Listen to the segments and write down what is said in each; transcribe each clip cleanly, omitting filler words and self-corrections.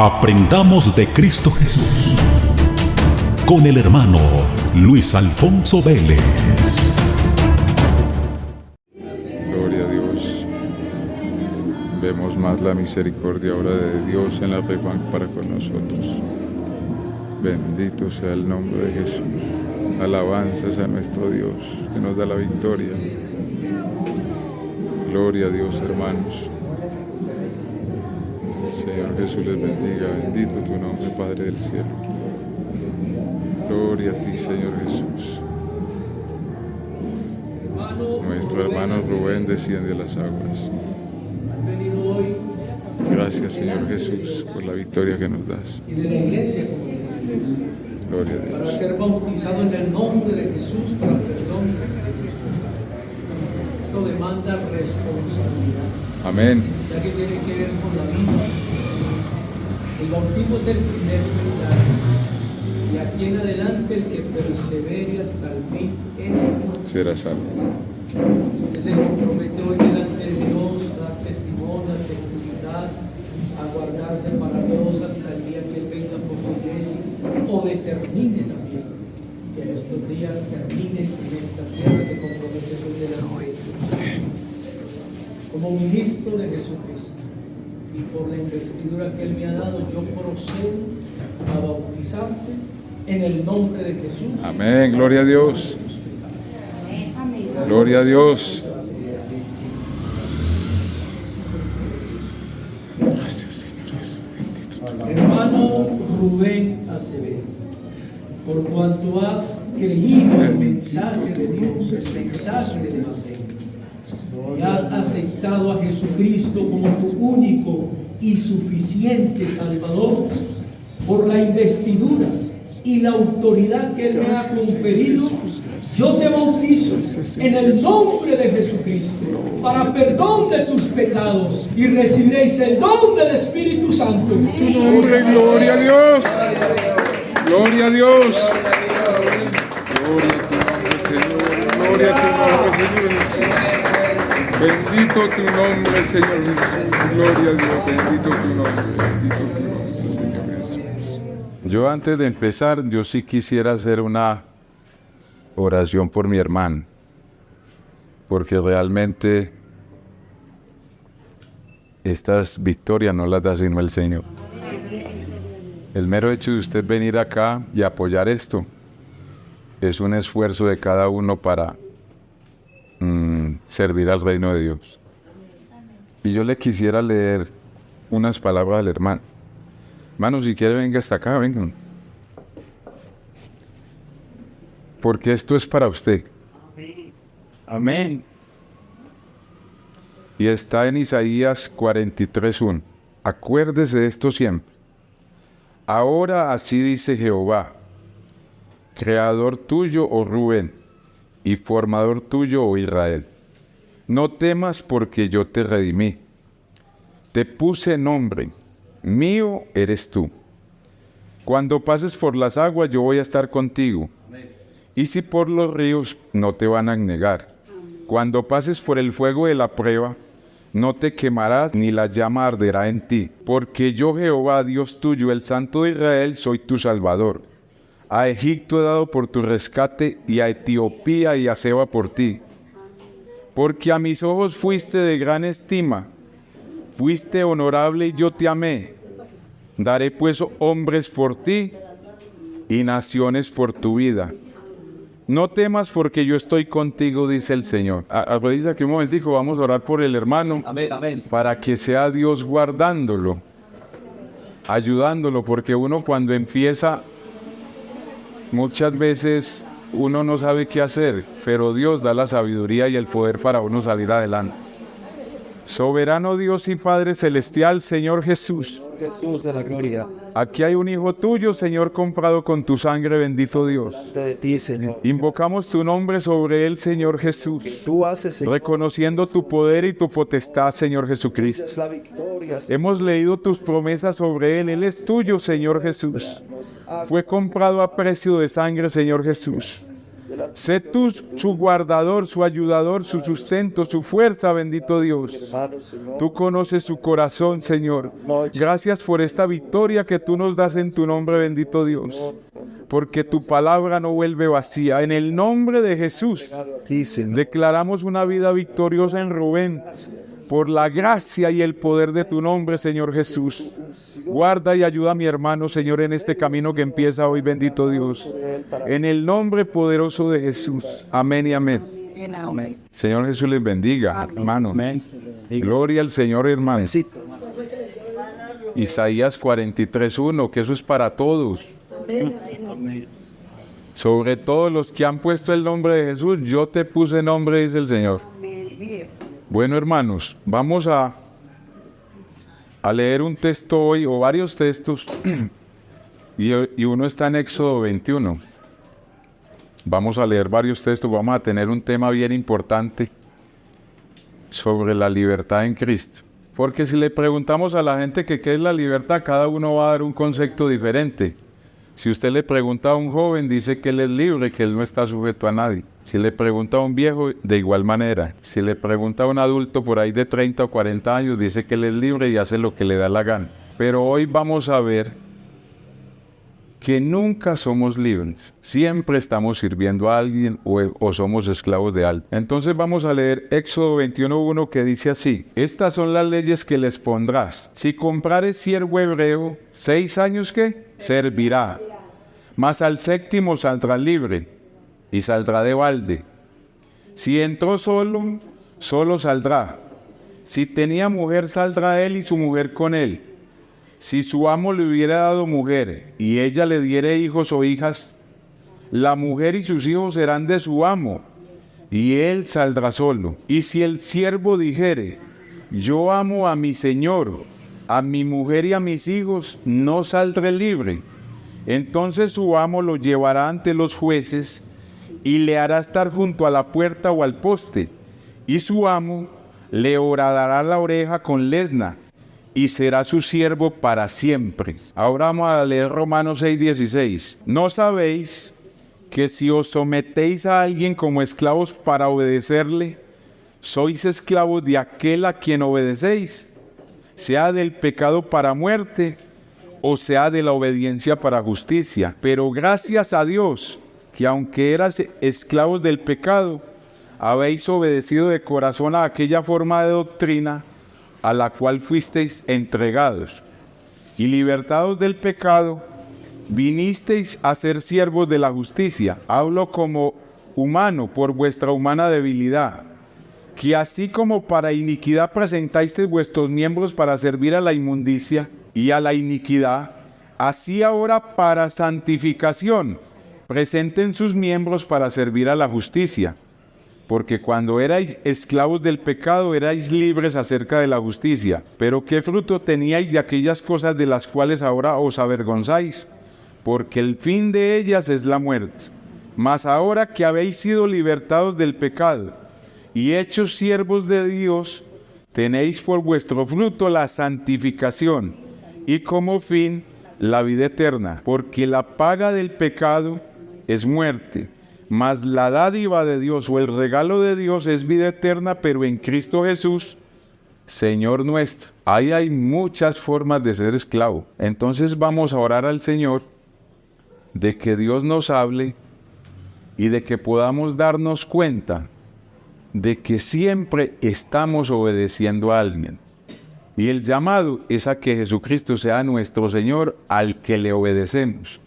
Aprendamos de Cristo Jesús. Con el hermano Luis Alfonso Vélez. Gloria a Dios. Vemos más la misericordia ahora de Dios en la fe para con nosotros. Bendito sea el nombre de Jesús. Alabanzas a nuestro Dios, que nos da la victoria. Gloria a Dios, hermanos. Señor Jesús les bendiga. Bendito tu nombre, Padre del cielo. Gloria a ti, Señor Jesús. Nuestro hermano Rubén desciende a las aguas. Gracias, Señor Jesús, por la victoria que nos das. Y de la iglesia como testigo. Gloria a Dios. Para ser bautizado en el nombre de Jesús para perdón. Esto demanda responsabilidad. Amén. Ya que tiene que ver con la vida. El bautismo es el primer milagro. Y aquí en adelante el que persevere hasta el fin Será salvo. es el que compromete hoy delante de Dios a dar testimonio, a testificar, a guardarse para Dios hasta el día que Él venga por su iglesia, o determine también que estos días terminen en esta tierra que compromete hoy delante de Dios. Como ministro de Jesucristo y por la investidura que Él me ha dado, yo procedo a bautizarte en el nombre de Jesús. Amén. Gloria a Dios. Gloria a Dios. Gracias, Señor Jesús. Bendito tu nombre. Hermano Rubén Acevedo, por cuanto has creído el mensaje de Dios, el mensaje del Evangelio, y has aceptado a Jesucristo como tu único y suficiente Salvador, por la investidura y la autoridad que Él me ha conferido, yo te bautizo en el nombre de Jesucristo para perdón de tus pecados y recibiréis el don del Espíritu Santo. Gloria a Dios. Gloria a Dios. Gloria a tu nombre, Señor. Gloria a tu nombre, Señor Jesús. Bendito tu nombre, Señor Jesús. Gloria a Dios. Bendito tu nombre. Bendito tu nombre, Señor Jesús. Yo antes de empezar, yo sí quisiera hacer una oración por mi hermano, porque realmente estas victorias no las da sino el Señor. El mero hecho de usted venir acá y apoyar esto es un esfuerzo de cada uno para servir al reino de Dios. Y yo le quisiera leer unas palabras al hermano. Hermano, si quiere venga hasta acá, venga. Porque esto es para usted. Amén. Y está en Isaías 43:1. Acuérdese de esto siempre. Ahora así dice Jehová, creador tuyo, oh Rubén, y formador tuyo, oh Israel. No temas porque yo te redimí. Te puse nombre, mío eres tú. Cuando pases por las aguas, yo voy a estar contigo. Y si por los ríos, no te van a anegar. Cuando pases por el fuego de la prueba, no te quemarás ni la llama arderá en ti. Porque yo, Jehová, Dios tuyo, el Santo de Israel, soy tu Salvador. A Egipto he dado por tu rescate, y a Etiopía y a Seba por ti. Porque a mis ojos fuiste de gran estima, fuiste honorable y yo te amé. Daré pues hombres por ti y naciones por tu vida. No temas porque yo estoy contigo, dice el Señor. Arrodíllate aquí un momentico, vamos a orar por el hermano. Amén, amén. Para que sea Dios guardándolo, ayudándolo, porque uno cuando empieza, muchas veces uno no sabe qué hacer, pero Dios da la sabiduría y el poder para uno salir adelante. Soberano Dios y Padre Celestial, Señor Jesús. Jesús de la gloria. Aquí hay un hijo tuyo, Señor, comprado con tu sangre, bendito Dios. De ti, Señor. Invocamos tu nombre sobre él, Señor Jesús. Tú haces, Señor. Reconociendo tu poder y tu potestad, Señor Jesucristo. Es la victoria. Hemos leído tus promesas sobre él. Él es tuyo, Señor Jesús. Fue comprado a precio de sangre, Señor Jesús. Sé tú su guardador, su ayudador, su sustento, su fuerza, bendito Dios. Tú conoces su corazón, Señor. Gracias por esta victoria que tú nos das en tu nombre, bendito Dios. Porque tu palabra no vuelve vacía. En el nombre de Jesús, declaramos una vida victoriosa en Rubén. Por la gracia y el poder de tu nombre, Señor Jesús. Guarda y ayuda a mi hermano, Señor, en este camino que empieza hoy, bendito Dios. En el nombre poderoso de Jesús. Amén y amén. Señor Jesús les bendiga, hermano. Gloria al Señor, hermano. Isaías 43:1, que eso es para todos. Sobre todos los que han puesto el nombre de Jesús, yo te puse nombre, dice el Señor. Bueno, hermanos, vamos a leer un texto hoy, o varios textos, y uno está en Éxodo 21. Vamos a leer varios textos, vamos a tener un tema bien importante sobre la libertad en Cristo. Porque si le preguntamos a la gente que qué es la libertad, cada uno va a dar un concepto diferente. Si usted le pregunta a un joven, dice que él es libre, que él no está sujeto a nadie. Si le pregunta a un viejo, de igual manera. Si le pregunta a un adulto por ahí de 30 o 40 años, dice que él es libre y hace lo que le da la gana. Pero hoy vamos a ver que nunca somos libres. Siempre estamos sirviendo a alguien o somos esclavos de alguien. Entonces vamos a leer Éxodo 21:1, que dice así: Estas son las leyes que les pondrás. Si comprares siervo hebreo, 6 años, ¿qué? Servirá. Mas al 7º saldrá libre, y saldrá de balde. Si entró solo, solo saldrá. Si tenía mujer, saldrá él y su mujer con él. Si su amo le hubiera dado mujer, y ella le diere hijos o hijas, la mujer y sus hijos serán de su amo, y él saldrá solo. Y si el siervo dijere: yo amo a mi señor, a mi mujer y a mis hijos, no saldré libre. Entonces su amo lo llevará ante los jueces, y le hará estar junto a la puerta o al poste, y su amo le horadará la oreja con lesna, y será su siervo para siempre. Ahora vamos a leer Romanos 6:16. ¿No sabéis que si os sometéis a alguien como esclavos para obedecerle, sois esclavos de aquel a quien obedecéis, sea del pecado para muerte, o sea de la obediencia para justicia? Pero gracias a Dios, que aunque eras esclavos del pecado, habéis obedecido de corazón a aquella forma de doctrina a la cual fuisteis entregados, y libertados del pecado, vinisteis a ser siervos de la justicia. Hablo como humano por vuestra humana debilidad, que así como para iniquidad presentáis vuestros miembros para servir a la inmundicia y a la iniquidad, así ahora para santificación presenten sus miembros para servir a la justicia. Porque cuando erais esclavos del pecado, erais libres acerca de la justicia. Pero ¿qué fruto teníais de aquellas cosas de las cuales ahora os avergonzáis? Porque el fin de ellas es la muerte. Mas ahora que habéis sido libertados del pecado y hechos siervos de Dios, tenéis por vuestro fruto la santificación, y como fin la vida eterna. Porque la paga del pecado es muerte, mas la dádiva de Dios o el regalo de Dios es vida eterna, pero en Cristo Jesús, Señor nuestro. Ahí hay muchas formas de ser esclavo. Entonces vamos a orar al Señor de que Dios nos hable y de que podamos darnos cuenta de que siempre estamos obedeciendo a alguien. Y el llamado es a que Jesucristo sea nuestro Señor, al que le obedecemos.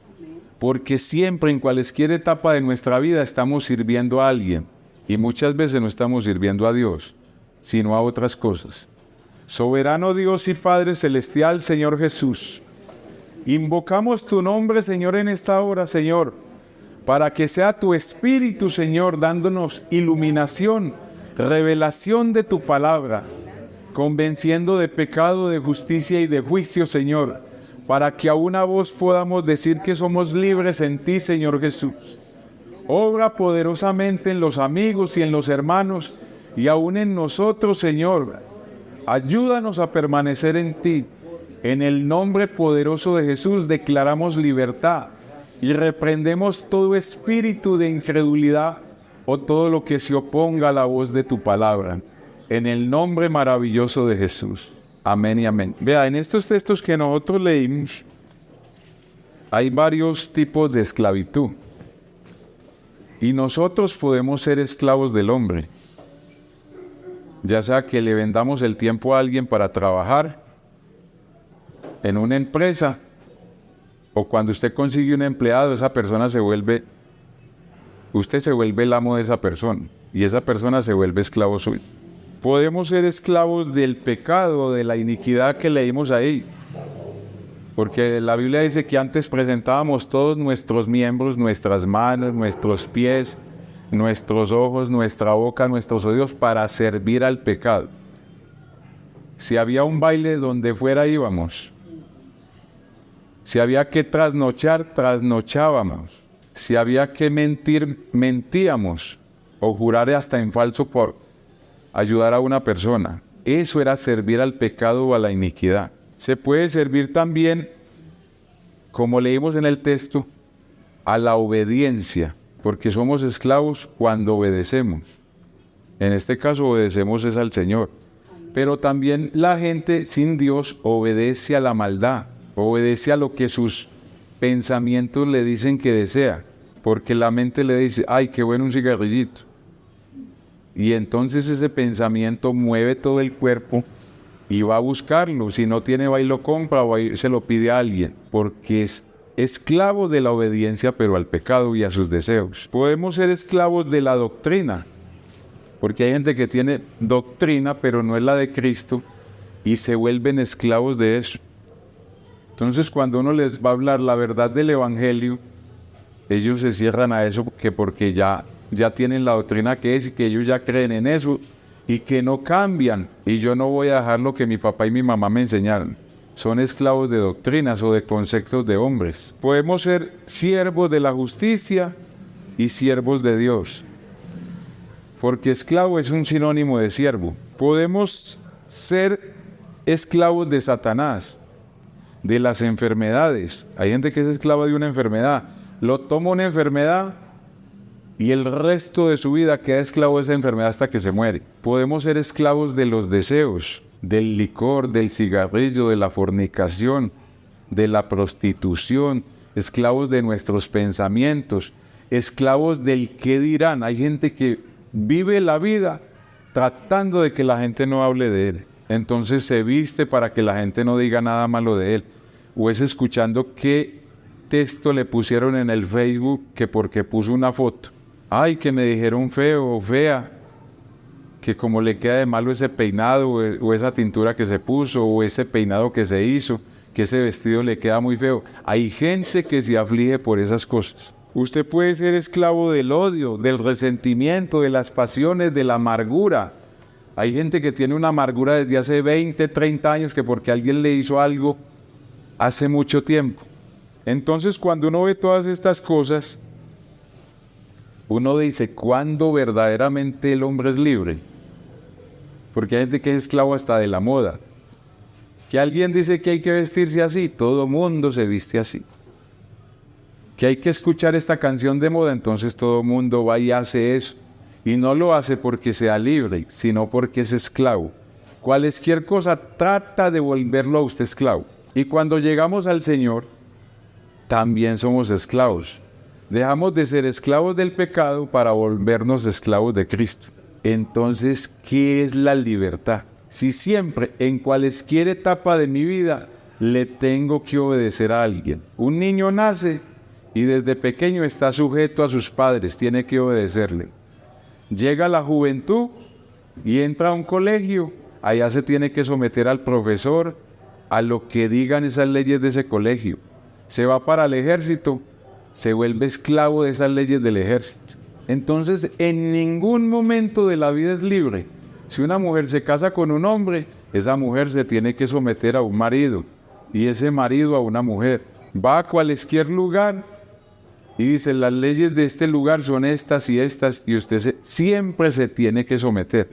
Porque siempre, en cualquier etapa de nuestra vida, estamos sirviendo a alguien. Y muchas veces no estamos sirviendo a Dios, sino a otras cosas. Soberano Dios y Padre Celestial, Señor Jesús, invocamos tu nombre, Señor, en esta hora, Señor, para que sea tu Espíritu, Señor, dándonos iluminación, revelación de tu palabra, convenciendo de pecado, de justicia y de juicio, Señor, para que a una voz podamos decir que somos libres en ti, Señor Jesús. Obra poderosamente en los amigos y en los hermanos, y aún en nosotros, Señor. Ayúdanos a permanecer en ti. En el nombre poderoso de Jesús declaramos libertad, y reprendemos todo espíritu de incredulidad o todo lo que se oponga a la voz de tu palabra. En el nombre maravilloso de Jesús. Amén y amén. Vea, en estos textos que nosotros leímos, hay varios tipos de esclavitud. Y nosotros podemos ser esclavos del hombre. Ya sea que le vendamos el tiempo a alguien para trabajar en una empresa, o cuando usted consigue un empleado, esa persona usted se vuelve el amo de esa persona, y esa persona se vuelve esclavo suyo. Podemos ser esclavos del pecado, de la iniquidad que leímos ahí. Porque la Biblia dice que antes presentábamos todos nuestros miembros, nuestras manos, nuestros pies, nuestros ojos, nuestra boca, nuestros oídos para servir al pecado. Si había un baile donde fuera íbamos. Si había que trasnochar, trasnochábamos. Si había que mentir, mentíamos. O jurar hasta en falso por ayudar a una persona. Eso era servir al pecado o a la iniquidad. Se puede servir también, como leímos en el texto, a la obediencia, porque somos esclavos cuando obedecemos. En este caso obedecemos es al Señor. Pero también la gente sin Dios obedece a la maldad, obedece a lo que sus pensamientos le dicen que desea, porque la mente le dice, ay, qué bueno un cigarrillito. Y entonces ese pensamiento mueve todo el cuerpo y va a buscarlo. Si no tiene, va y lo compra o se lo pide a alguien, porque es esclavo de la obediencia, pero al pecado y a sus deseos. Podemos ser esclavos de la doctrina, porque hay gente que tiene doctrina, pero no es la de Cristo, y se vuelven esclavos de eso. Entonces, cuando uno les va a hablar la verdad del Evangelio, ellos se cierran a eso porque ya tienen la doctrina que es y que ellos ya creen en eso y que no cambian. Y yo no voy a dejar lo que mi papá y mi mamá me enseñaron. Son esclavos de doctrinas o de conceptos de hombres. Podemos ser siervos de la justicia y siervos de Dios, porque esclavo es un sinónimo de siervo. Podemos ser esclavos de Satanás, de las enfermedades. Hay gente que es esclava de una enfermedad. Lo toma una enfermedad y el resto de su vida queda esclavo de esa enfermedad hasta que se muere. Podemos ser esclavos de los deseos, del licor, del cigarrillo, de la fornicación, de la prostitución, esclavos de nuestros pensamientos, esclavos del qué dirán. Hay gente que vive la vida tratando de que la gente no hable de él. Entonces se viste para que la gente no diga nada malo de él. O es escuchando qué texto le pusieron en el Facebook que porque puso una foto. Ay, que me dijeron feo o fea, que como le queda de malo ese peinado o esa tintura que se puso o ese peinado que se hizo, que ese vestido le queda muy feo. Hay gente que se aflige por esas cosas. Usted puede ser esclavo del odio, del resentimiento, de las pasiones, de la amargura. Hay gente que tiene una amargura desde hace 20, 30 años que porque alguien le hizo algo hace mucho tiempo. Entonces, cuando uno ve todas estas cosas, uno dice, ¿cuándo verdaderamente el hombre es libre? Porque hay gente que es esclavo hasta de la moda. Que alguien dice que hay que vestirse así, todo mundo se viste así. Que hay que escuchar esta canción de moda, entonces todo mundo va y hace eso. Y no lo hace porque sea libre, sino porque es esclavo. Cualquier cosa trata de volverlo a usted esclavo. Y cuando llegamos al Señor, también somos esclavos. Dejamos de ser esclavos del pecado para volvernos esclavos de Cristo. Entonces, ¿qué es la libertad? Si siempre, en cualquier etapa de mi vida, le tengo que obedecer a alguien. Un niño nace y desde pequeño está sujeto a sus padres, tiene que obedecerle. Llega la juventud y entra a un colegio, allá se tiene que someter al profesor, a lo que digan esas leyes de ese colegio. Se va para el ejército, se vuelve esclavo de esas leyes del ejército. Entonces, en ningún momento de la vida es libre. Si una mujer se casa con un hombre, esa mujer se tiene que someter a un marido, y ese marido a una mujer. Va a cualquier lugar y dice, las leyes de este lugar son estas, y usted siempre se tiene que someter.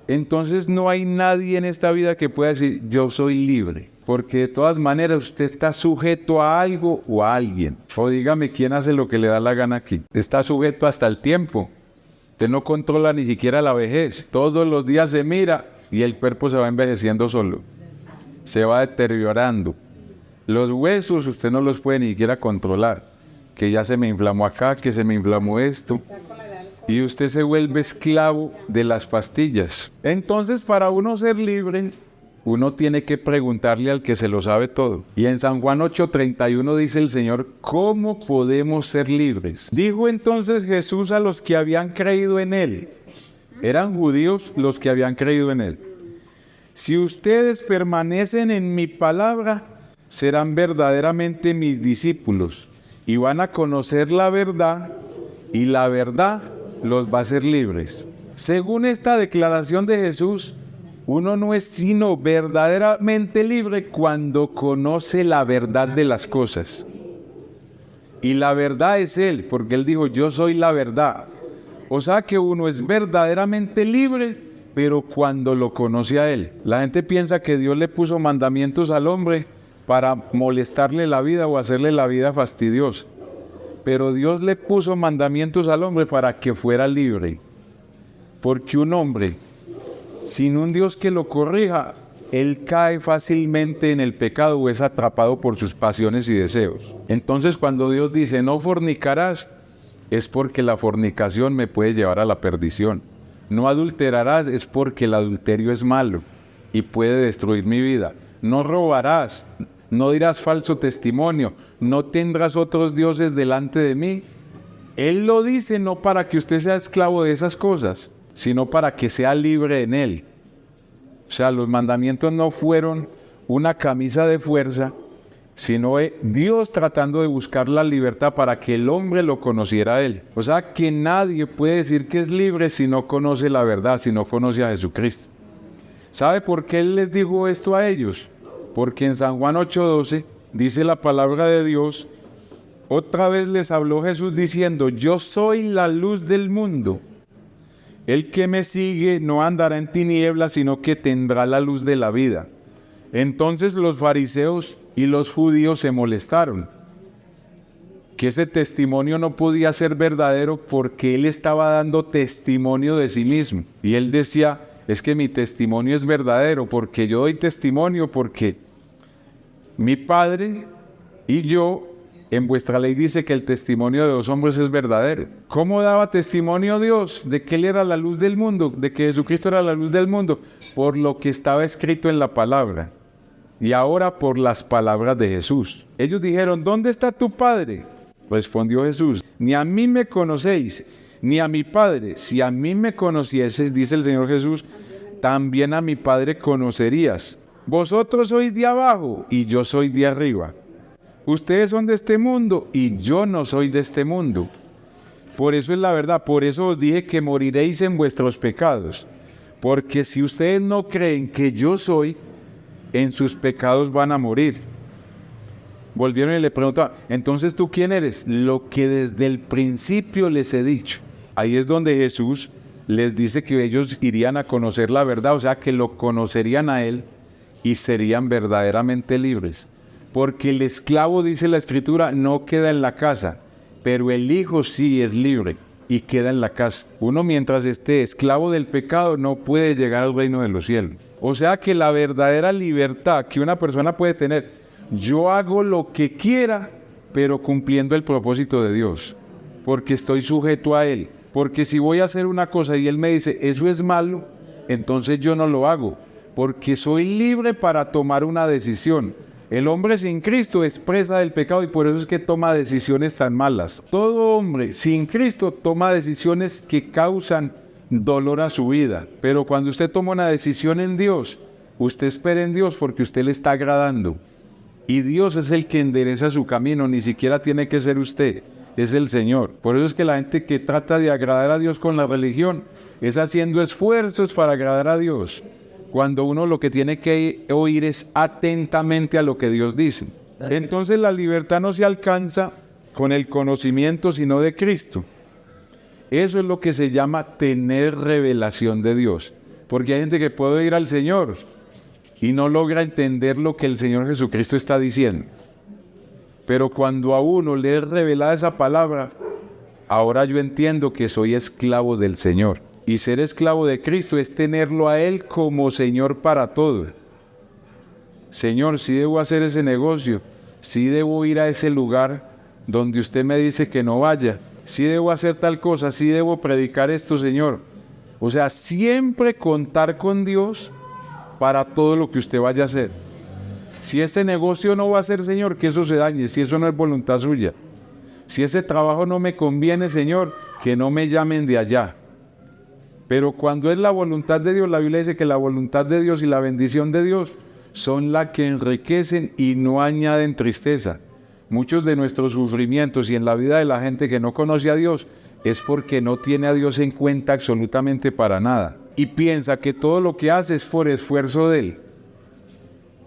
Entonces no hay nadie en esta vida que pueda decir, yo soy libre. Porque de todas maneras usted está sujeto a algo o a alguien. O dígame quién hace lo que le da la gana aquí. Está sujeto hasta el tiempo. Usted no controla ni siquiera la vejez. Todos los días se mira y el cuerpo se va envejeciendo solo. Se va deteriorando. Los huesos usted no los puede ni siquiera controlar. Que ya se me inflamó acá, que se me inflamó esto. Y usted se vuelve esclavo de las pastillas. Entonces, para uno ser libre, uno tiene que preguntarle al que se lo sabe todo. Y en San Juan 8:31 dice el Señor, ¿cómo podemos ser libres? Dijo entonces Jesús a los que habían creído en Él. Eran judíos los que habían creído en Él. Si ustedes permanecen en mi palabra, serán verdaderamente mis discípulos y van a conocer la verdad, y la verdad los va a hacer libres. Según esta declaración de Jesús, uno no es sino verdaderamente libre cuando conoce la verdad de las cosas. Y la verdad es Él, porque Él dijo, yo soy la verdad. O sea que uno es verdaderamente libre, pero cuando lo conoce a Él. La gente piensa que Dios le puso mandamientos al hombre para molestarle la vida o hacerle la vida fastidiosa. Pero Dios le puso mandamientos al hombre para que fuera libre. Porque un hombre, sin un Dios que lo corrija, él cae fácilmente en el pecado o es atrapado por sus pasiones y deseos. Entonces, cuando Dios dice, no fornicarás, es porque la fornicación me puede llevar a la perdición. No adulterarás, es porque el adulterio es malo y puede destruir mi vida. No robarás, no dirás falso testimonio, no tendrás otros dioses delante de mí. Él lo dice no para que usted sea esclavo de esas cosas, sino para que sea libre en Él. O sea, los mandamientos no fueron una camisa de fuerza, sino Dios tratando de buscar la libertad para que el hombre lo conociera a Él. O sea, que nadie puede decir que es libre si no conoce la verdad, si no conoce a Jesucristo. ¿Sabe por qué Él les dijo esto a ellos? Porque en San Juan 8:12 dice la palabra de Dios, otra vez les habló Jesús diciendo, yo soy la luz del mundo. El que me sigue no andará en tinieblas, sino que tendrá la luz de la vida. Entonces los fariseos y los judíos se molestaron, que ese testimonio no podía ser verdadero porque él estaba dando testimonio de sí mismo. Y él decía, es que mi testimonio es verdadero, porque yo doy testimonio, porque mi Padre y yo, en vuestra ley dice que el testimonio de los hombres es verdadero. ¿Cómo daba testimonio Dios de que Él era la luz del mundo, de que Jesucristo era la luz del mundo? Por lo que estaba escrito en la palabra. Y ahora por las palabras de Jesús. Ellos dijeron, ¿dónde está tu Padre? Respondió Jesús, ni a mí me conocéis, ni a mi Padre. Si a mí me conocieses, dice el Señor Jesús, también a mi Padre conocerías. Vosotros sois de abajo y yo soy de arriba. Ustedes son de este mundo y yo no soy de este mundo. Por eso es la verdad, por eso os dije que moriréis en vuestros pecados. Porque si ustedes no creen que yo soy, en sus pecados van a morir. Volvieron y le preguntaron, entonces ¿tú quién eres? Lo que desde el principio les he dicho. Ahí es donde Jesús les dice que ellos irían a conocer la verdad, o sea que lo conocerían a Él y serían verdaderamente libres. Porque el esclavo, dice la Escritura, no queda en la casa, pero el hijo sí es libre y queda en la casa. Uno mientras esté esclavo del pecado no puede llegar al reino de los cielos. O sea que la verdadera libertad que una persona puede tener, yo hago lo que quiera, pero cumpliendo el propósito de Dios, porque estoy sujeto a Él. Porque si voy a hacer una cosa y Él me dice, eso es malo, entonces yo no lo hago, porque soy libre para tomar una decisión. El hombre sin Cristo es presa del pecado y por eso es que toma decisiones tan malas. Todo hombre sin Cristo toma decisiones que causan dolor a su vida. Pero cuando usted toma una decisión en Dios, usted espera en Dios porque usted le está agradando. Y Dios es el que endereza su camino, ni siquiera tiene que ser usted, es el Señor. Por eso es que la gente que trata de agradar a Dios con la religión es haciendo esfuerzos para agradar a Dios, cuando uno lo que tiene que oír es atentamente a lo que Dios dice. Entonces la libertad no se alcanza con el conocimiento sino de Cristo. Eso es lo que se llama tener revelación de Dios. Porque hay gente que puede ir al Señor, y no logra entender lo que el Señor Jesucristo está diciendo. Pero cuando a uno le es revelada esa palabra, ahora yo entiendo que soy esclavo del Señor. Y ser esclavo de Cristo es tenerlo a Él como Señor para todo. Señor, si debo hacer ese negocio, si debo ir a ese lugar donde usted me dice que no vaya, si debo hacer tal cosa, si debo predicar esto, Señor. O sea, siempre contar con Dios para todo lo que usted vaya a hacer. Si ese negocio no va a ser, Señor, que eso se dañe, si eso no es voluntad suya. Si ese trabajo no me conviene, Señor, que no me llamen de allá. Pero cuando es la voluntad de Dios, la Biblia dice que la voluntad de Dios y la bendición de Dios son las que enriquecen y no añaden tristeza. Muchos de nuestros sufrimientos y en la vida de la gente que no conoce a Dios es porque no tiene a Dios en cuenta absolutamente para nada. Y piensa que todo lo que hace es por esfuerzo de Él,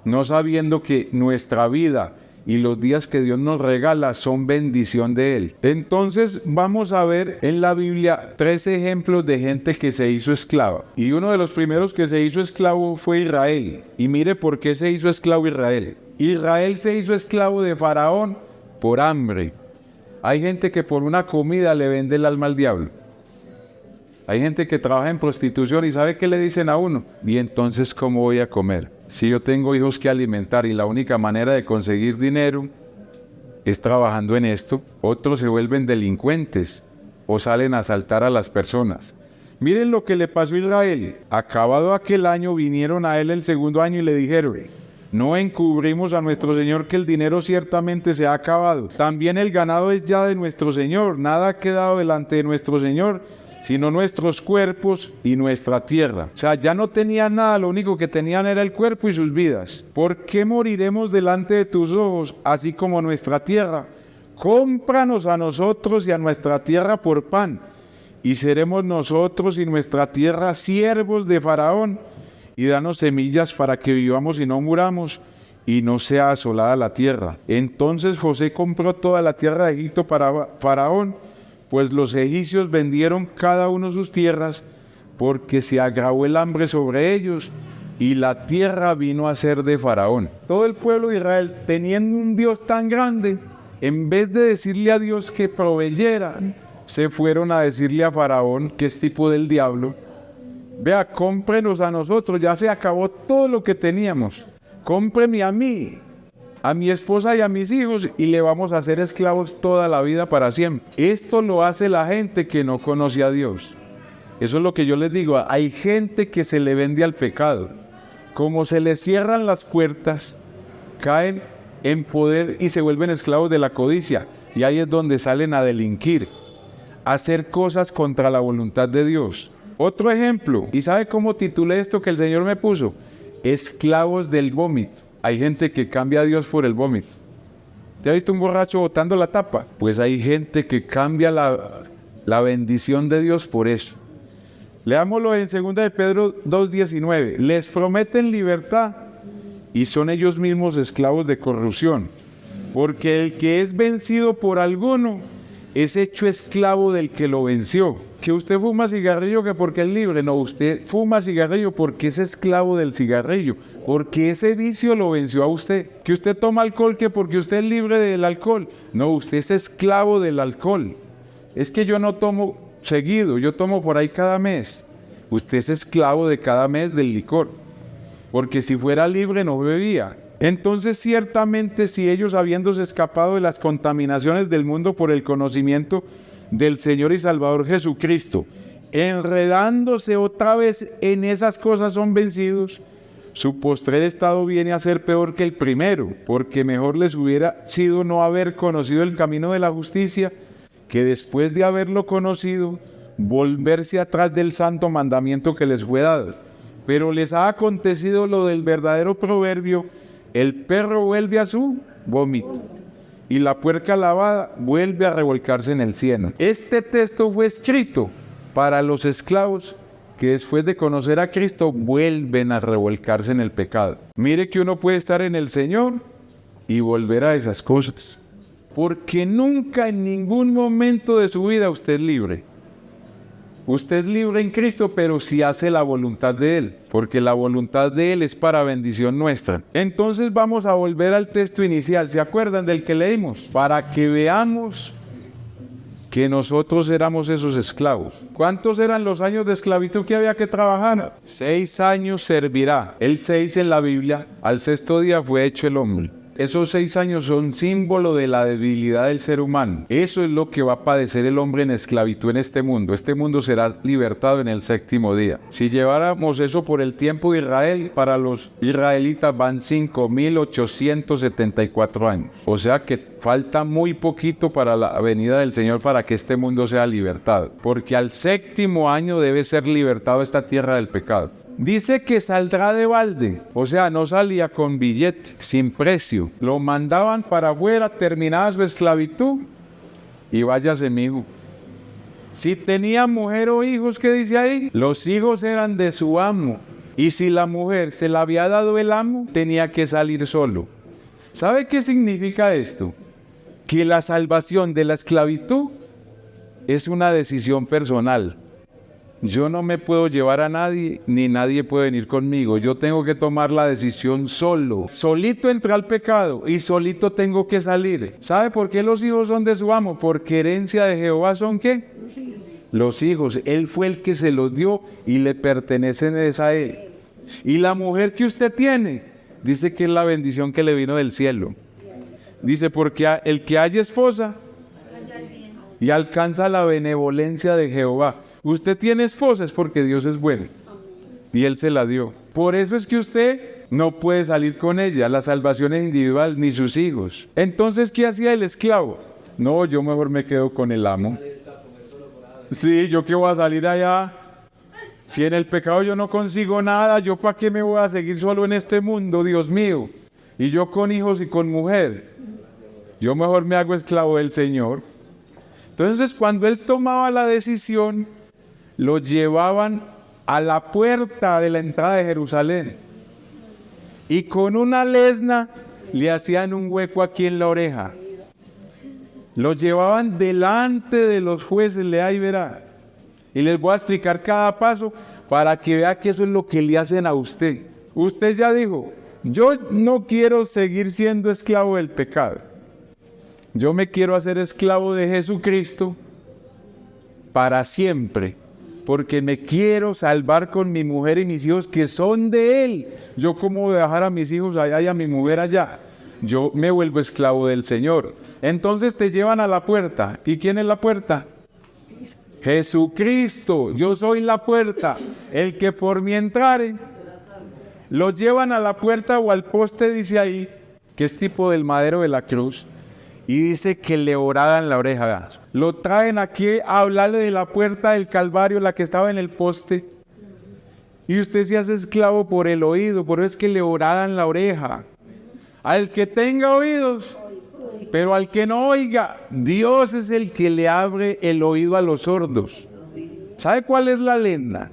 no sabiendo que nuestra vida y los días que Dios nos regala son bendición de Él. Entonces vamos a ver en la Biblia 3 ejemplos de gente que se hizo esclava. Y uno de los primeros que se hizo esclavo fue Israel. Y mire por qué se hizo esclavo Israel. Israel se hizo esclavo de Faraón por hambre. Hay gente que por una comida le vende el alma al diablo. Hay gente que trabaja en prostitución y ¿sabe qué le dicen a uno? Y entonces, ¿cómo voy a comer? Si yo tengo hijos que alimentar y la única manera de conseguir dinero es trabajando en esto, otros se vuelven delincuentes o salen a asaltar a las personas. Miren lo que le pasó a Israel. Acabado aquel año, vinieron a él el segundo año y le dijeron: no encubrimos a nuestro Señor que el dinero ciertamente se ha acabado. También el ganado es ya de nuestro Señor. Nada ha quedado delante de nuestro Señor, sino nuestros cuerpos y nuestra tierra. O sea, ya no tenían nada, lo único que tenían era el cuerpo y sus vidas. ¿Por qué moriremos delante de tus ojos, así como nuestra tierra? Cómpranos a nosotros y a nuestra tierra por pan, y seremos nosotros y nuestra tierra siervos de Faraón, y danos semillas para que vivamos y no muramos, y no sea asolada la tierra. Entonces José compró toda la tierra de Egipto para Faraón, pues los egipcios vendieron cada uno sus tierras, porque se agravó el hambre sobre ellos, y la tierra vino a ser de Faraón. Todo el pueblo de Israel, teniendo un Dios tan grande, en vez de decirle a Dios que proveyera, se fueron a decirle a Faraón, que es tipo del diablo: vea, cómprenos a nosotros, ya se acabó todo lo que teníamos, cómpreme a mí, a mi esposa y a mis hijos, y le vamos a hacer esclavos toda la vida para siempre. Esto lo hace la gente que no conoce a Dios. Eso es lo que yo les digo, hay gente que se le vende al pecado. Como se les cierran las puertas, caen en poder y se vuelven esclavos de la codicia, y ahí es donde salen a delinquir, a hacer cosas contra la voluntad de Dios. Otro ejemplo, ¿y sabe cómo titulé esto que el Señor me puso? Esclavos del vómito. Hay gente que cambia a Dios por el vómito. ¿Te ha visto un borracho botando la tapa? Pues hay gente que cambia la bendición de Dios por eso. Leámoslo en 2 de Pedro 2:19. Les prometen libertad y son ellos mismos esclavos de corrupción. Porque el que es vencido por alguno es hecho esclavo del que lo venció. Que usted fuma cigarrillo que porque es libre. No, usted fuma cigarrillo porque es esclavo del cigarrillo, porque ese vicio lo venció a usted. Que usted toma alcohol que porque usted es libre del alcohol. No, usted es esclavo del alcohol. Es que yo no tomo seguido, yo tomo por ahí cada mes. Usted es esclavo de cada mes del licor, porque si fuera libre no bebía. Entonces ciertamente si ellos, habiéndose escapado de las contaminaciones del mundo por el conocimiento del Señor y Salvador Jesucristo, enredándose otra vez en esas cosas, son vencidos, su postrer estado viene a ser peor que el primero, porque mejor les hubiera sido no haber conocido el camino de la justicia, que después de haberlo conocido, volverse atrás del santo mandamiento que les fue dado. Pero les ha acontecido lo del verdadero proverbio: el perro vuelve a su vómito y la puerca lavada vuelve a revolcarse en el cieno. Este texto fue escrito para los esclavos que después de conocer a Cristo vuelven a revolcarse en el pecado. Mire que uno puede estar en el Señor y volver a esas cosas, porque nunca en ningún momento de su vida usted es libre. Usted es libre en Cristo, pero si hace la voluntad de Él, porque la voluntad de Él es para bendición nuestra. Entonces vamos a volver al texto inicial, ¿se acuerdan del que leímos? Para que veamos que nosotros éramos esos esclavos. ¿Cuántos eran los años de esclavitud que había que trabajar? 6 años servirá. El 6 en la Biblia, al 6º día fue hecho el hombre. Esos 6 años son símbolo de la debilidad del ser humano. Eso es lo que va a padecer el hombre en esclavitud en este mundo. Este mundo será libertado en el 7º día. Si lleváramos eso por el tiempo de Israel, para los israelitas van 5.874 años. O sea que falta muy poquito para la venida del Señor para que este mundo sea libertado. Porque al 7º año debe ser libertado esta tierra del pecado. Dice que saldrá de balde, o sea, no salía con billete, sin precio. Lo mandaban para afuera, terminaba su esclavitud y váyase, mijo. Si tenía mujer o hijos, ¿qué dice ahí? Los hijos eran de su amo. Y si la mujer se la había dado el amo, tenía que salir solo. ¿Sabe qué significa esto? Que la salvación de la esclavitud es una decisión personal. Yo no me puedo llevar a nadie, ni nadie puede venir conmigo. Yo tengo que tomar la decisión solo. Solito entré al pecado y solito tengo que salir. ¿Sabe por qué los hijos son de su amo? Porque herencia de Jehová son ¿qué? Los hijos. Él fue el que se los dio y le pertenecen a él. Y la mujer que usted tiene, dice que es la bendición que le vino del cielo. Dice, porque el que haya esposa y alcanza la benevolencia de Jehová. Usted tiene esposa es porque Dios es bueno y Él se la dio. Por eso es que usted no puede salir con ella. La salvación es individual, ni sus hijos. Entonces, ¿qué hacía el esclavo? No, yo mejor me quedo con el amo. Sí, ¿yo qué voy a salir allá? Si en el pecado yo no consigo nada, ¿yo para qué me voy a seguir solo en este mundo, Dios mío? Y yo con hijos y con mujer. Yo mejor me hago esclavo del Señor. Entonces, cuando él tomaba la decisión, lo llevaban a la puerta de la entrada de Jerusalén y con una lesna le hacían un hueco aquí en la oreja. Lo llevaban delante de los jueces, lea y verá. Y les voy a explicar cada paso para que vea que eso es lo que le hacen a usted. Usted ya dijo, yo no quiero seguir siendo esclavo del pecado. Yo me quiero hacer esclavo de Jesucristo para siempre. Porque me quiero salvar con mi mujer y mis hijos que son de Él. Yo cómo voy a dejar a mis hijos allá y a mi mujer allá. Yo me vuelvo esclavo del Señor. Entonces te llevan a la puerta. ¿Y quién es la puerta? Jesucristo. Yo soy la puerta. El que por mí entrare. Lo llevan a la puerta o al poste, dice ahí, que es tipo del madero de la cruz. Y dice que le horaban la oreja. Lo traen aquí a hablarle de la puerta del Calvario, la que estaba en el poste. Y usted se hace esclavo por el oído, por eso es que le horaban la oreja. Al que tenga oídos, pero al que no oiga, Dios es el que le abre el oído a los sordos. ¿Sabe cuál es la lenda?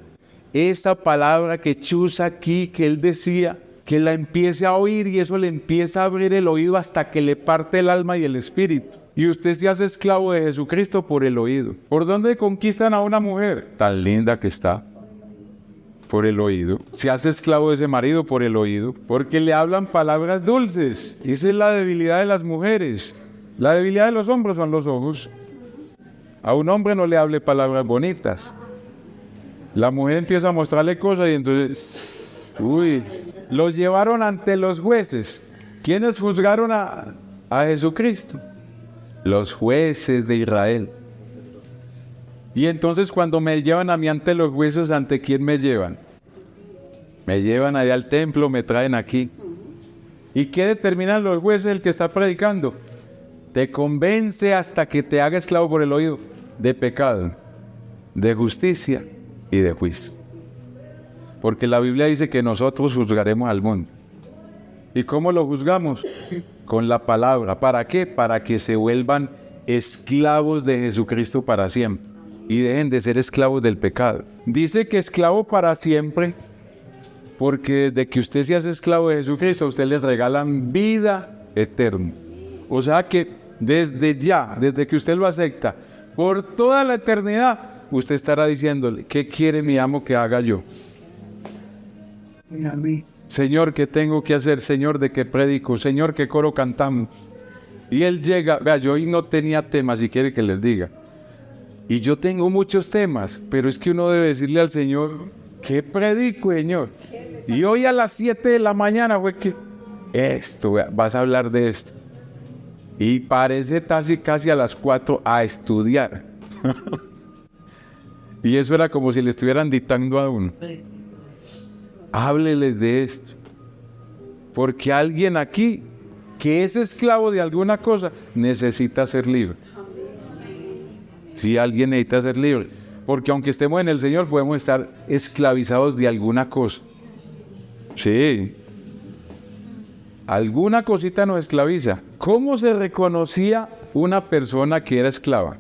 Esta palabra que chuza aquí, que él decía, que la empiece a oír y eso le empieza a abrir el oído hasta que le parte el alma y el espíritu. Y usted se hace esclavo de Jesucristo por el oído. ¿Por dónde conquistan a una mujer? Tan linda que está. Por el oído. Se hace esclavo de ese marido por el oído. Porque le hablan palabras dulces. Esa es la debilidad de las mujeres. La debilidad de los hombres son los ojos. A un hombre no le hable palabras bonitas. La mujer empieza a mostrarle cosas y entonces... Los llevaron ante los jueces. ¿Quiénes juzgaron a Jesucristo? Los jueces de Israel. Y entonces cuando me llevan a mí ante los jueces, ¿ante quién me llevan? Me llevan allá al templo, me traen aquí. ¿Y qué determinan los jueces, el que está predicando? Te convence hasta que te haga esclavo por el oído de pecado, de justicia y de juicio. Porque la Biblia dice que nosotros juzgaremos al mundo. ¿Y cómo lo juzgamos? Con la palabra. ¿Para qué? Para que se vuelvan esclavos de Jesucristo para siempre. Y dejen de ser esclavos del pecado. Dice que esclavo para siempre, porque desde que usted se hace esclavo de Jesucristo, a usted le regalan vida eterna. O sea que desde ya, desde que usted lo acepta, por toda la eternidad, usted estará diciéndole, ¿qué quiere mi amo que haga yo? Señor, ¿qué tengo que hacer? Señor, ¿de qué predico? Señor, ¿qué coro cantamos? Y él llega, vea, yo hoy no tenía temas, si quiere que les diga. Y yo tengo muchos temas, pero es que uno debe decirle al Señor, ¿qué predico, Señor? Y hoy a las 7 de la mañana fue que, esto, vea, vas a hablar de esto. Y parece casi a las 4 a estudiar. Y eso era como si le estuvieran dictando a uno. Hábleles de esto. Porque alguien aquí que es esclavo de alguna cosa necesita ser libre. Si alguien necesita ser libre. Porque aunque estemos en el Señor podemos estar esclavizados de alguna cosa. Sí. Alguna cosita nos esclaviza. ¿Cómo se reconocía una persona que era esclava?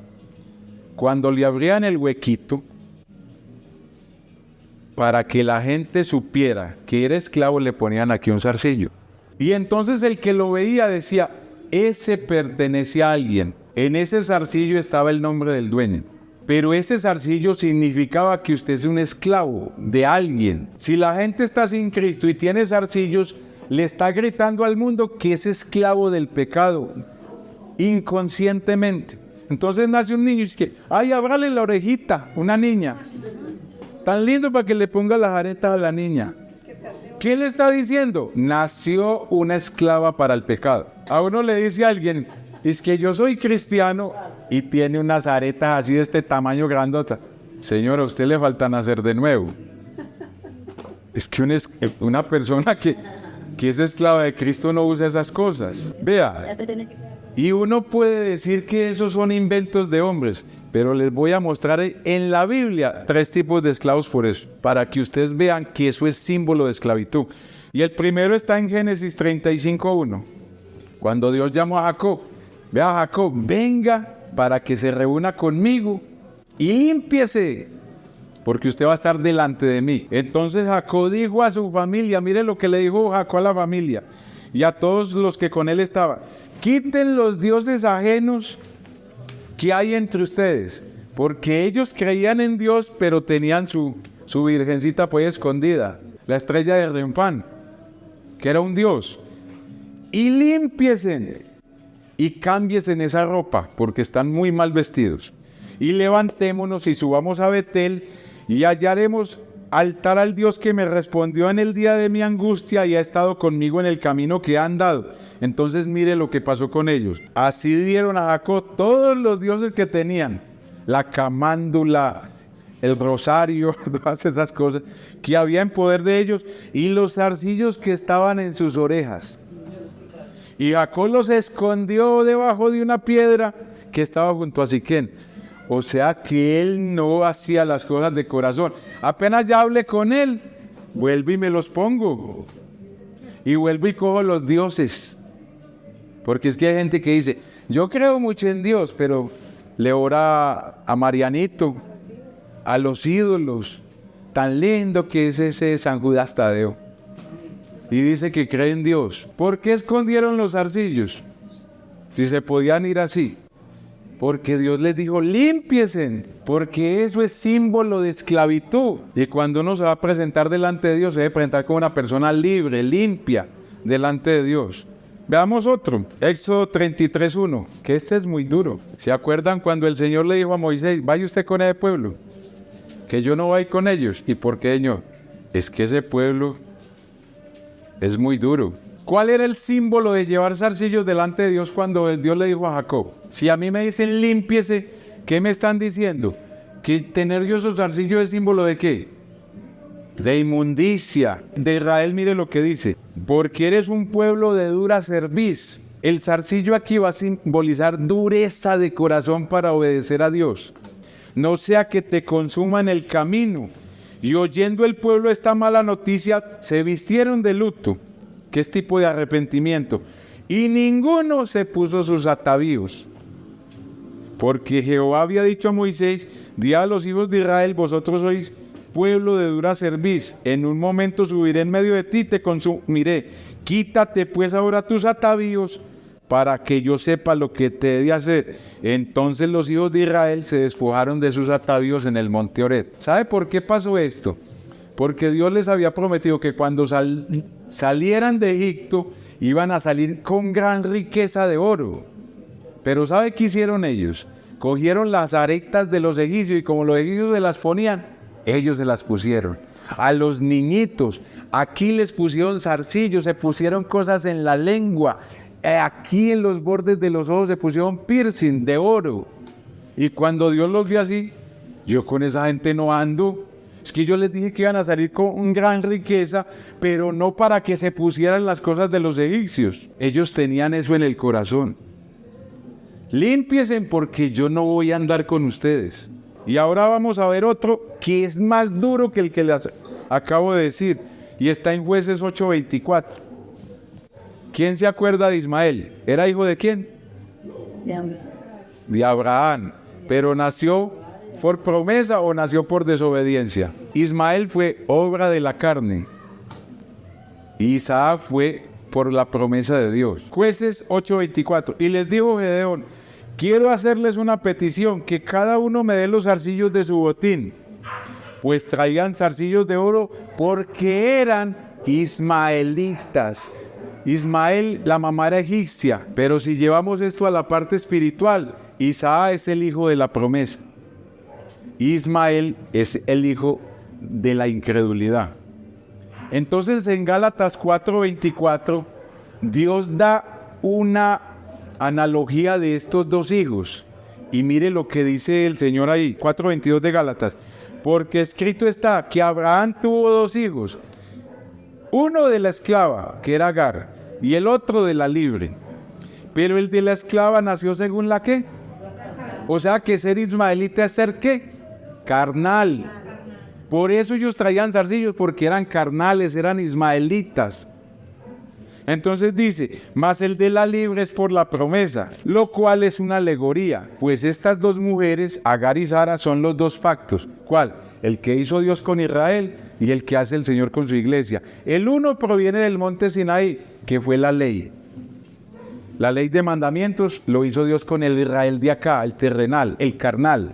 Cuando le abrían el huequito, para que la gente supiera que era esclavo, le ponían aquí un zarcillo. Y entonces el que lo veía decía, ese pertenece a alguien. En ese zarcillo estaba el nombre del dueño. Pero ese zarcillo significaba que usted es un esclavo de alguien. Si la gente está sin Cristo y tiene zarcillos, le está gritando al mundo que es esclavo del pecado, inconscientemente. Entonces nace un niño y dice, ay, ábrale la orejita, una niña. Tan lindo para que le ponga las aretas a la niña. ¿Qué le está diciendo? Nació una esclava para el pecado. A uno le dice a alguien, es que yo soy cristiano y tiene unas aretas así de este tamaño grandota. Señor, a usted le falta nacer de nuevo. Es que una persona que es esclava de Cristo no usa esas cosas. Vea, y uno puede decir que esos son inventos de hombres, pero les voy a mostrar en la Biblia 3 tipos de esclavos por eso, para que ustedes vean que eso es símbolo de esclavitud. Y el primero está en Génesis 35:1, cuando Dios llamó a Jacob. Vea, Jacob, venga para que se reúna conmigo y límpiese, porque usted va a estar delante de mí. Entonces Jacob dijo a su familia, mire lo que le dijo Jacob a la familia y a todos los que con él estaban, quiten los dioses ajenos que hay entre ustedes, porque ellos creían en Dios, pero tenían su virgencita pues escondida, la estrella de Renfán, que era un dios. Y límpiesen y cámbiesen esa ropa, porque están muy mal vestidos. Y levantémonos y subamos a Betel y hallaremos altar al Dios que me respondió en el día de mi angustia y ha estado conmigo en el camino que he andado. Entonces mire lo que pasó con ellos. Así dieron a Jacob todos los dioses que tenían, la camándula, el rosario, todas esas cosas que había en poder de ellos, y los zarcillos que estaban en sus orejas. Y Jacob los escondió debajo de una piedra que estaba junto a Siquén. O sea que él no hacía las cosas de corazón. Apenas ya hablé con él, vuelvo y me los pongo. Y vuelvo y cojo los dioses. Porque es que hay gente que dice, yo creo mucho en Dios, pero le ora a Marianito, a los ídolos. Tan lindo que es ese San Judas Tadeo. Y dice que cree en Dios. ¿Por qué escondieron los zarcillos? Si se podían ir así. Porque Dios les dijo, límpiesen, porque eso es símbolo de esclavitud. Y cuando uno se va a presentar delante de Dios, se debe presentar como una persona libre, limpia, delante de Dios. Veamos otro, Éxodo 33:1, que este es muy duro. ¿Se acuerdan cuando el Señor le dijo a Moisés, vaya usted con ese pueblo? Que yo no voy con ellos. ¿Y por qué, Señor? Es que ese pueblo es muy duro. ¿Cuál era el símbolo de llevar zarcillos delante de Dios cuando Dios le dijo a Jacob? Si a mí me dicen límpiese, ¿qué me están diciendo? Que tener yo esos zarcillos es símbolo de ¿qué? De inmundicia. De Israel, mire lo que dice. Porque eres un pueblo de dura cerviz. El zarcillo aquí va a simbolizar dureza de corazón para obedecer a Dios. No sea que te consuma en el camino. Y oyendo el pueblo esta mala noticia, se vistieron de luto, que es tipo de arrepentimiento, y ninguno se puso sus atavíos. Porque Jehová había dicho a Moisés, di a los hijos de Israel, vosotros sois pueblo de dura cerviz, en un momento subiré en medio de ti, te consumiré. Quítate pues ahora tus atavíos, para que yo sepa lo que te he de hacer. Entonces los hijos de Israel se despojaron de sus atavíos en el monte Horeb. ¿Sabe por qué pasó esto? Porque Dios les había prometido que cuando salieran de Egipto iban a salir con gran riqueza de oro. Pero ¿sabe qué hicieron ellos? Cogieron las aretas de los egipcios y como los egipcios se las ponían, ellos se las pusieron. A los niñitos, aquí les pusieron zarcillos, se pusieron cosas en la lengua. Aquí en los bordes de los ojos se pusieron piercing de oro. Y cuando Dios los vio así, yo con esa gente no ando. Es que yo les dije que iban a salir con gran riqueza, pero no para que se pusieran las cosas de los egipcios. Ellos tenían eso en el corazón. Límpiense porque yo no voy a andar con ustedes. Y ahora vamos a ver otro que es más duro que el que les acabo de decir. Y está en Jueces 8:24. ¿Quién se acuerda de Ismael? ¿Era hijo de quién? De Abraham. Pero nació ¿por promesa o nació por desobediencia? Ismael fue obra de la carne. Isaac fue por la promesa de Dios. Jueces 8:24. Y les dijo Gedeón: quiero hacerles una petición, que cada uno me dé los zarcillos de su botín. Pues traían zarcillos de oro porque eran ismaelitas. Ismael, la mamá era egipcia. Pero si llevamos esto a la parte espiritual, Isaac es el hijo de la promesa. Ismael es el hijo de la incredulidad. Entonces en Gálatas 4:24 Dios da una analogía de estos dos hijos y mire lo que dice el Señor ahí, 4:22 de Gálatas: porque escrito está que Abraham tuvo dos hijos, uno de la esclava, que era Agar, y el otro de la libre, pero el de la esclava nació según la ¿qué? O sea que ser ismaelita es ser ¿qué? Carnal. Por eso ellos traían zarcillos, porque eran carnales, eran ismaelitas. Entonces dice: mas el de la libre es por la promesa, lo cual es una alegoría, pues estas dos mujeres, Agar y Sara, son los dos pactos. ¿Cuál? El que hizo Dios con Israel y el que hace el Señor con su iglesia. El uno proviene del monte Sinaí, que fue la ley. La ley de mandamientos lo hizo Dios con el Israel de acá, el terrenal, el carnal,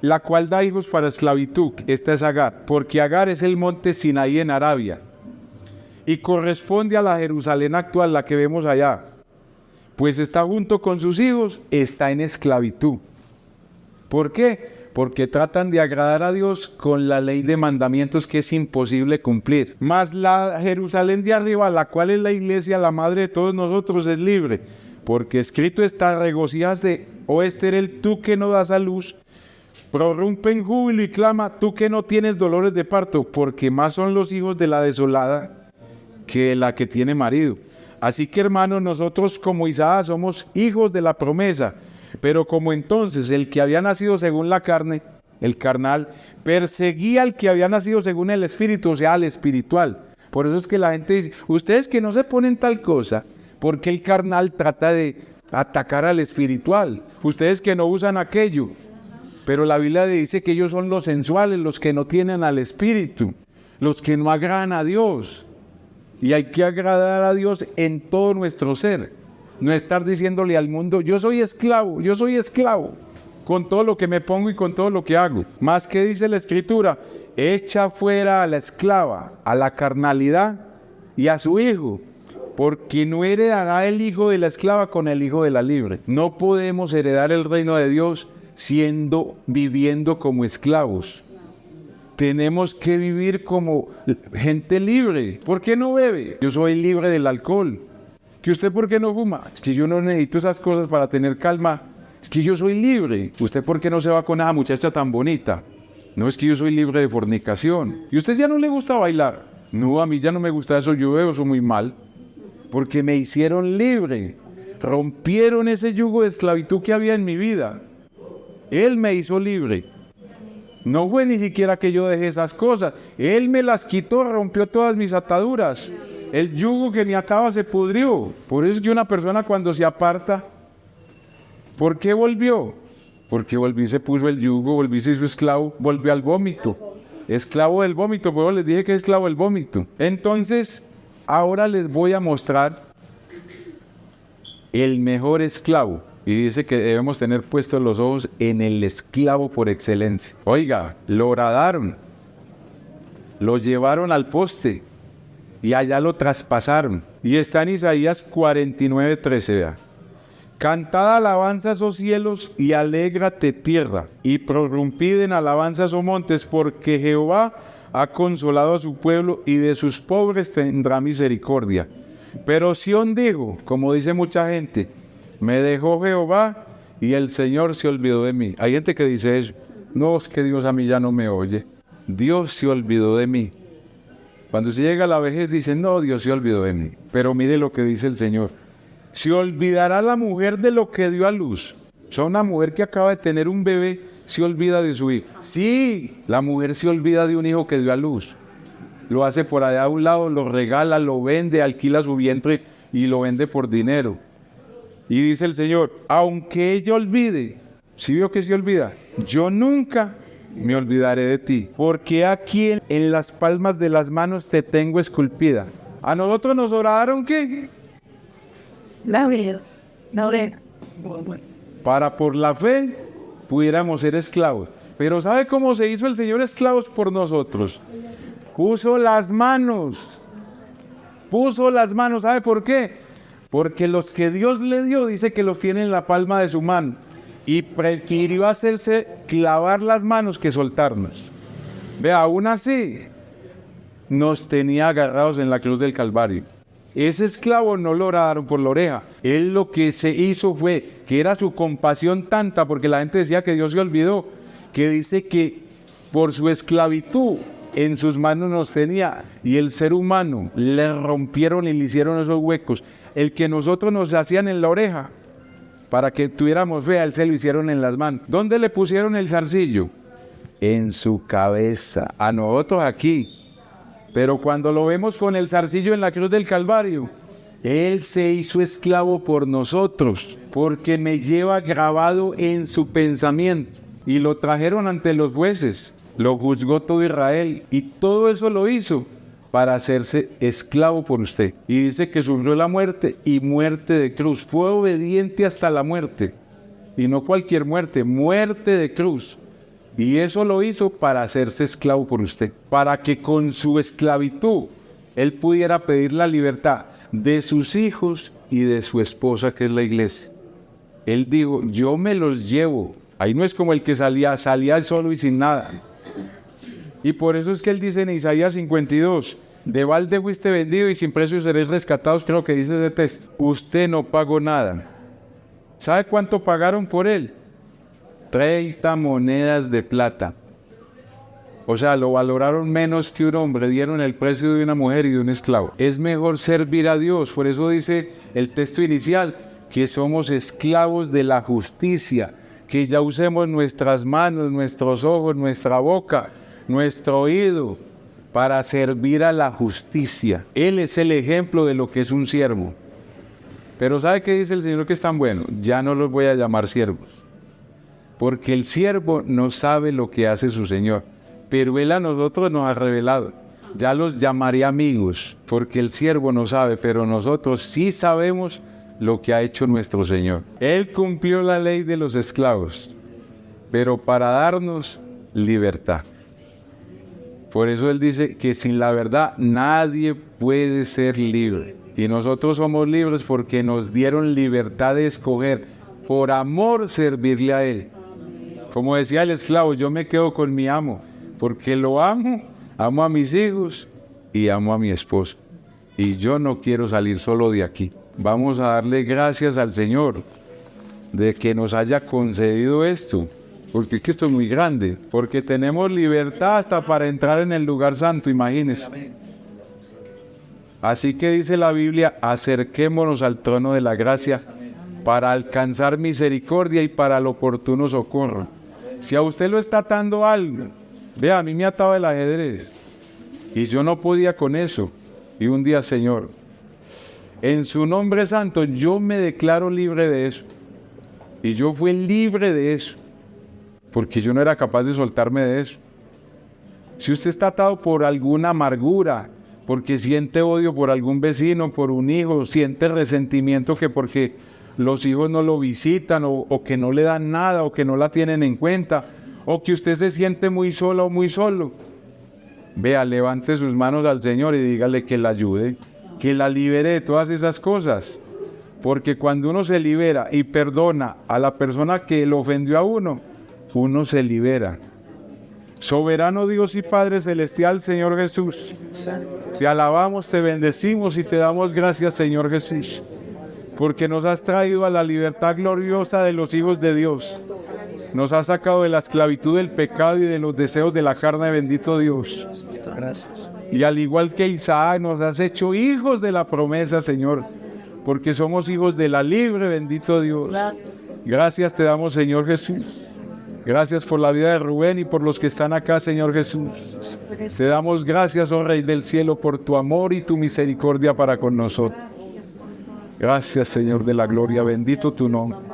la cual da hijos para esclavitud. Esta es Agar, porque Agar es el monte Sinaí en Arabia y corresponde a la Jerusalén actual, la que vemos allá, pues está junto con sus hijos, está en esclavitud. ¿Por qué? Porque tratan de agradar a Dios con la ley de mandamientos que es imposible cumplir. Mas la Jerusalén de arriba, la cual es la iglesia, la madre de todos nosotros, es libre, porque escrito está: regocíjate, oh Esther, tú que no das a luz, prorrumpe en júbilo y clama, tú que no tienes dolores de parto, porque más son los hijos de la desolada que la que tiene marido. Así que, hermanos, nosotros como Isaac somos hijos de la promesa, pero como entonces el que había nacido según la carne, el carnal, perseguía al que había nacido según el espíritu, o sea, al espiritual. Por eso es que la gente dice: ustedes que no se ponen tal cosa, porque el carnal trata de atacar al espiritual. Ustedes que no usan aquello. Pero la Biblia dice que ellos son los sensuales, los que no tienen al espíritu, los que no agradan a Dios. Y hay que agradar a Dios en todo nuestro ser. No estar diciéndole al mundo: yo soy esclavo, con todo lo que me pongo y con todo lo que hago. Más que dice la Escritura: echa fuera a la esclava, a la carnalidad y a su hijo, porque no heredará el hijo de la esclava con el hijo de la libre. No podemos heredar el reino de Dios viviendo como esclavos. Tenemos que vivir como gente libre. ¿Por qué no bebe? Yo soy libre del alcohol. ¿Que usted por qué no fuma? Es que yo no necesito esas cosas para tener calma. Es que yo soy libre. ¿Usted por qué no se va con esa muchacha tan bonita? No, es que yo soy libre de fornicación. ¿Y usted ya no le gusta bailar? No, a mí ya no me gusta eso, yo veo eso muy mal. Porque me hicieron libre. Rompieron ese yugo de esclavitud que había en mi vida. Él me hizo libre. No fue ni siquiera que yo dejé esas cosas. Él me las quitó, rompió todas mis ataduras. El yugo que me ataba se pudrió. Por eso es que una persona cuando se aparta, ¿por qué volvió? Porque volví, se puso el yugo, volví, se hizo esclavo, volvió al vómito. Esclavo del vómito, pero les dije que es esclavo del vómito. Entonces, ahora les voy a mostrar el mejor esclavo. Y dice que debemos tener puestos los ojos en el esclavo por excelencia. Oiga, lo horadaron, lo llevaron al poste y allá lo traspasaron. Y está en Isaías 49:13, vea. Cantad alabanzas, oh cielos, y alégrate tierra, y prorrumpid en alabanzas, oh montes, porque Jehová ha consolado a su pueblo, y de sus pobres tendrá misericordia. Pero Sión dijo, como dice mucha gente, me dejó Jehová, y el Señor se olvidó de mí. Hay gente que dice eso. No, es que Dios a mí ya no me oye. Dios se olvidó de mí. Cuando se llega a la vejez dicen, no, Dios se olvidó de mí. Pero mire lo que dice el Señor. ¿Se olvidará la mujer de lo que dio a luz? O sea, una mujer que acaba de tener un bebé se olvida de su hijo. Sí, la mujer se olvida de un hijo que dio a luz. Lo hace por allá a un lado, lo regala, lo vende, alquila su vientre y lo vende por dinero. Y dice el Señor, aunque ella olvide, ¿sí vio que se olvida? Yo nunca me olvidaré de ti, porque aquí en las palmas de las manos te tengo esculpida. ¿A nosotros nos oraron qué? La oreja. Para por la fe pudiéramos ser esclavos. Pero ¿sabe cómo se hizo el Señor esclavos por nosotros? Puso las manos. ¿Sabe por qué? Porque los que Dios le dio, dice que los tiene en la palma de su mano. Y prefirió hacerse clavar las manos que soltarnos. Vea, aún así, nos tenía agarrados en la cruz del Calvario. Ese esclavo no lo oraron por la oreja. Él lo que se hizo fue que era su compasión tanta, porque la gente decía que Dios se olvidó, que dice que por su esclavitud en sus manos nos tenía, y el ser humano le rompieron y le hicieron esos huecos. El que nosotros nos hacían en la oreja, para que tuviéramos fe, a él se lo hicieron en las manos. ¿Dónde le pusieron el zarcillo? En su cabeza. A nosotros aquí. Pero cuando lo vemos con el zarcillo en la cruz del Calvario, Él se hizo esclavo por nosotros, porque me lleva grabado en su pensamiento. Y lo trajeron ante los jueces, lo juzgó todo Israel, y todo eso lo hizo para hacerse esclavo por usted. Y dice que sufrió la muerte, y muerte de cruz. Fue obediente hasta la muerte, y no cualquier muerte, muerte de cruz. Y eso lo hizo para hacerse esclavo por usted, para que con su esclavitud Él pudiera pedir la libertad de sus hijos y de su esposa, que es la iglesia. Él dijo, yo me los llevo. Ahí no es como el que salía solo y sin nada. Y por eso es que Él dice en Isaías 52, de balde fuiste vendido y sin precio seréis rescatados. Creo que dice ese texto. Usted no pagó nada. ¿Sabe cuánto pagaron por Él? 30 monedas de plata. O sea, lo valoraron menos que un hombre, dieron el precio de una mujer y de un esclavo. Es mejor servir a Dios, por eso dice el texto inicial, que somos esclavos de la justicia, que ya usemos nuestras manos, nuestros ojos, nuestra boca, nuestro oído, para servir a la justicia. Él es el ejemplo de lo que es un siervo. Pero ¿sabe qué dice el Señor que es tan bueno? Ya no los voy a llamar siervos. Porque el siervo no sabe lo que hace su Señor, pero Él a nosotros nos ha revelado. Ya los llamaré amigos, porque el siervo no sabe, pero nosotros sí sabemos lo que ha hecho nuestro Señor. Él cumplió la ley de los esclavos, pero para darnos libertad. Por eso Él dice que sin la verdad nadie puede ser libre. Y nosotros somos libres porque nos dieron libertad de escoger, por amor, servirle a Él. Como decía el esclavo, yo me quedo con mi amo, porque lo amo, amo a mis hijos y amo a mi esposa. Y yo no quiero salir solo de aquí. Vamos a darle gracias al Señor de que nos haya concedido esto, porque es que esto es muy grande, porque tenemos libertad hasta para entrar en el lugar santo, imagínense. Así que dice la Biblia, acerquémonos al trono de la gracia para alcanzar misericordia y para el oportuno socorro. Si a usted lo está atando algo, vea, a mí me ataba el ajedrez y yo no podía con eso. Y un día, Señor, en su nombre santo, yo me declaro libre de eso. Y yo fui libre de eso, porque yo no era capaz de soltarme de eso. Si usted está atado por alguna amargura, porque siente odio por algún vecino, por un hijo, siente resentimiento que porque los hijos no lo visitan o que no le dan nada o que no la tienen en cuenta o que usted se siente muy sola o muy solo. Vea, levante sus manos al Señor y dígale que la ayude, que la libere de todas esas cosas. Porque cuando uno se libera y perdona a la persona que lo ofendió a uno, uno se libera. Soberano Dios y Padre Celestial, Señor Jesús, te alabamos, te bendecimos y te damos gracias, Señor Jesús, porque nos has traído a la libertad gloriosa de los hijos de Dios. Nos has sacado de la esclavitud del pecado y de los deseos de la carne, bendito Dios. Gracias. Y al igual que Isaac, nos has hecho hijos de la promesa, Señor, porque somos hijos de la libre, bendito Dios. Gracias te damos, Señor Jesús. Gracias por la vida de Rubén y por los que están acá, Señor Jesús. Te damos gracias, oh Rey del cielo, por tu amor y tu misericordia para con nosotros. Gracias, Señor de la gloria, bendito tu nombre.